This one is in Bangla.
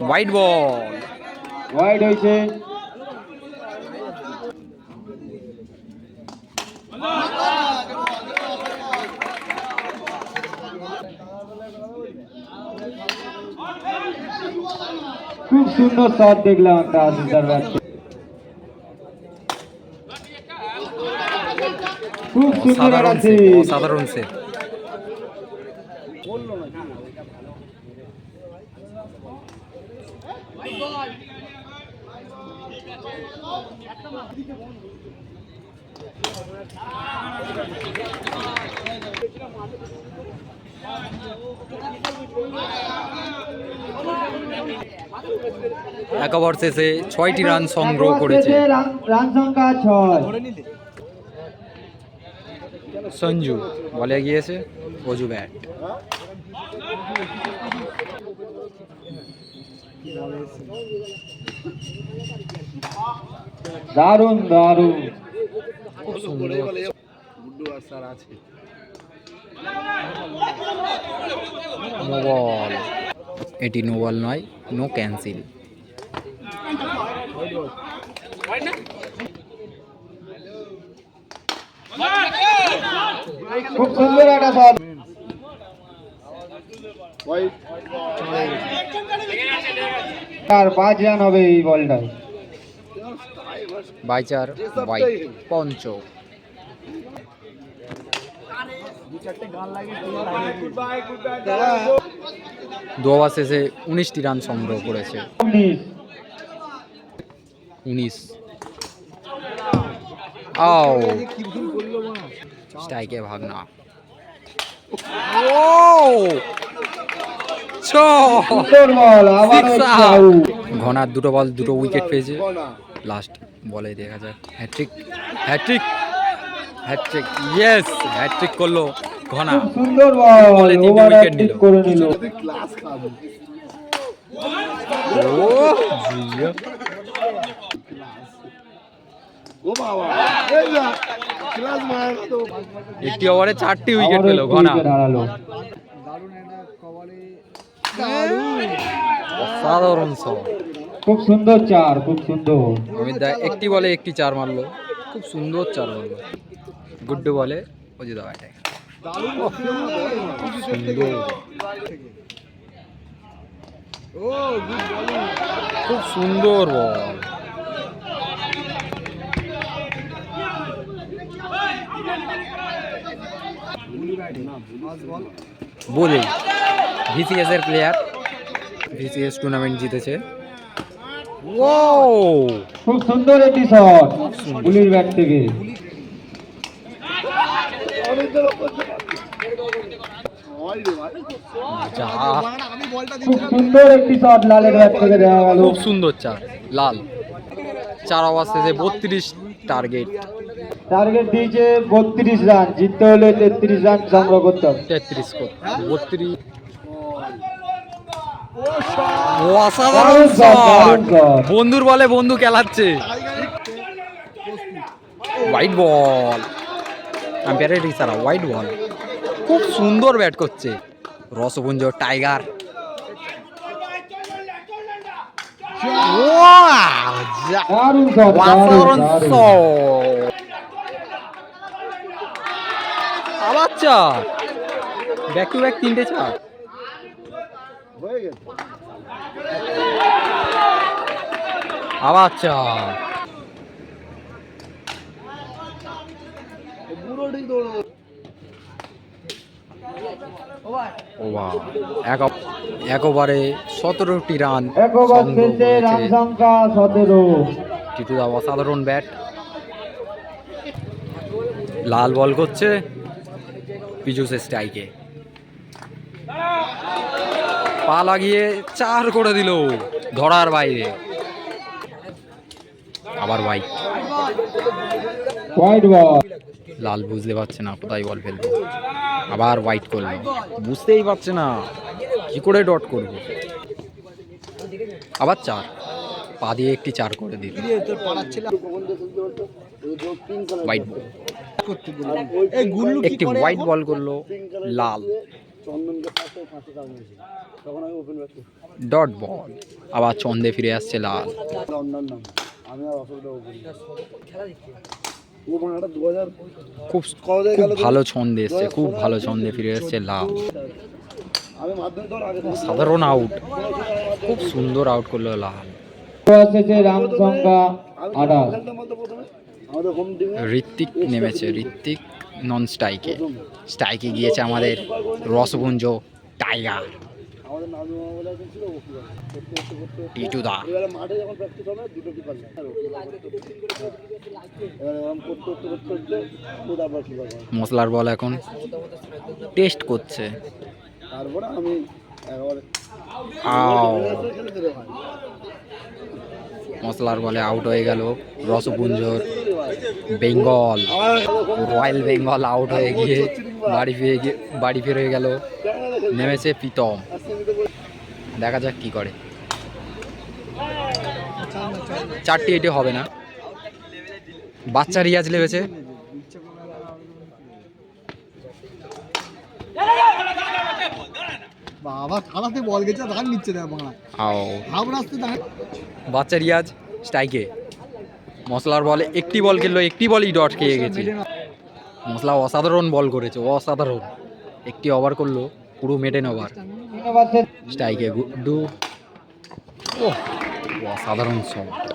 হোয়াইট বল, হোয়াইট হয়েছে। খুব সুন্দর শট দেখলাম একটা আসিসার ব্যাট, খুব সুন্দর আছে, অসাধারণ সেভ। এক ওভার শেষে 6টি রান সংগ্রহ করেছে রান সংখ্যা 6। সঞ্জু বলে গিয়েছে, অজু ব্যাট। দারুণ দারুণ, নো বল, এটি নো বল নয়, নো ক্যান্সেল। খুব সুন্দর একটা শট। 5 রান হবে এই বলটায়। বাই 4 হোয়াইট পঞ্চ। দু ওভার শেষে 19টি রান সংগ্রহ করেছে। 19। আও স্ট্রাইকে ভাগনা। ও ঘনার দুটো বল, দুটো উইকেট পেয়েছে। লাস্ট বলে দেখা যাক hattrick, hattrick, hattrick, yes hattrick করলো ঘনা। সুন্দর বলে 3টে উইকেট নিল। একটি ওভারে 4টি উইকেট পেল ঘনা। অসাধারণ শট, খুব সুন্দর 4, খুব সুন্দর। অমিত দা একটি বলে একটি 4 মারলো, খুব সুন্দর 4 মারলো। গুড্ডু বলে অজিত ব্যাটে, সুন্দর, খুব সুন্দর বল। বলে ভিসিএস এর প্লেয়ার, ভিসিএস টুর্নামেন্ট জিতেছে। ও খুব সুন্দর একটি শট বুলির ব্যাট থেকে। খুব সুন্দর একটি শট লালের ব্যাট থেকে দেওয়া গেল। খুব সুন্দর 4 লাল। 4 ওভার শেষে 32 টার্গেট। টার্গেট দিয়েছে 32 রান, জিততে হলে 33 রান সংগ্রহ করতে হবে। 33 32। অসাধারণ শট, বন্ধুর বলে বন্ধু খেলাচ্ছে। হোয়াইট বল, আম্পায়ারের ইশারা, হোয়াইট বল। খুব সুন্দর ব্যাট করছে রসপুঞ্জ টাইগার। অসাধারণ শট, আবার 4, ব্যাক টু ব্যাক 3টে 4। আবার 4। এক ওভারে 17টি রান। এক ওভার শেষে রান সংখ্যা 17। টিটুদা অসাধারণ ব্যাট। লাল বল করছে পিছুসে স্ট্রাইকে, পা লাগিয়ে 4 করে দিল, ধরার বাইরে। আবার হোয়াইট, হোয়াইট বল। লাল বুঝতে পারছে না কোথায় বল ফেলবো, আবার হোয়াইট করলো, বুঝতেই পারছে না কি করে ডট করবো। আবার 4, পা দিয়ে একটি 4 করে দিল। হোয়াইট বল, একটি হোয়াইট বল করলো লাল। ডট বল, আবার ছন্দে ফিরে আসছে লাল। খুব খুব ভালো ছন্দে এসছে, খুব ভালো ছন্দে ফিরে এসছে লাল। সাধারণ আউট, খুব সুন্দর আউট করলো লাল। আসছে রান সংখ্যা 28। ঋত্বিক নেমেছে, ঋত্বিক নন স্ট্রাইকে। স্ট্রাইকে গিয়েছে আমাদের রসপুঞ্জ টাইগার টিটুদা। মশলার বল এখন টেস্ট করছে। মশলার বলে আউট হয়ে গেল রসপুঞ্জর বেঙ্গল। রয়্যাল বেঙ্গল আউট হয়ে গিয়ে বাড়ি ফিরে গেল। নেমেছে প্রীতম, দেখা যাক কি করে। 4টি এটি হবে না, বাচ্চা রিয়াজ লেগেছে। বাবা খেলাতে বল গেছে, রান নিচ্ছে না বাংলা। বাচ্চা রিয়াজ স্ট্রাইকে। মশলার বলে একটি বল খেললো, একটি বলই ডট খেয়ে গেছে। মশলা অসাধারণ বল করেছে, অসাধারণ। একটি ওভার করলো, পুরো মেডেন ওভার। স্ট্রাইকে গুড্ডু, অসাধারণ শট।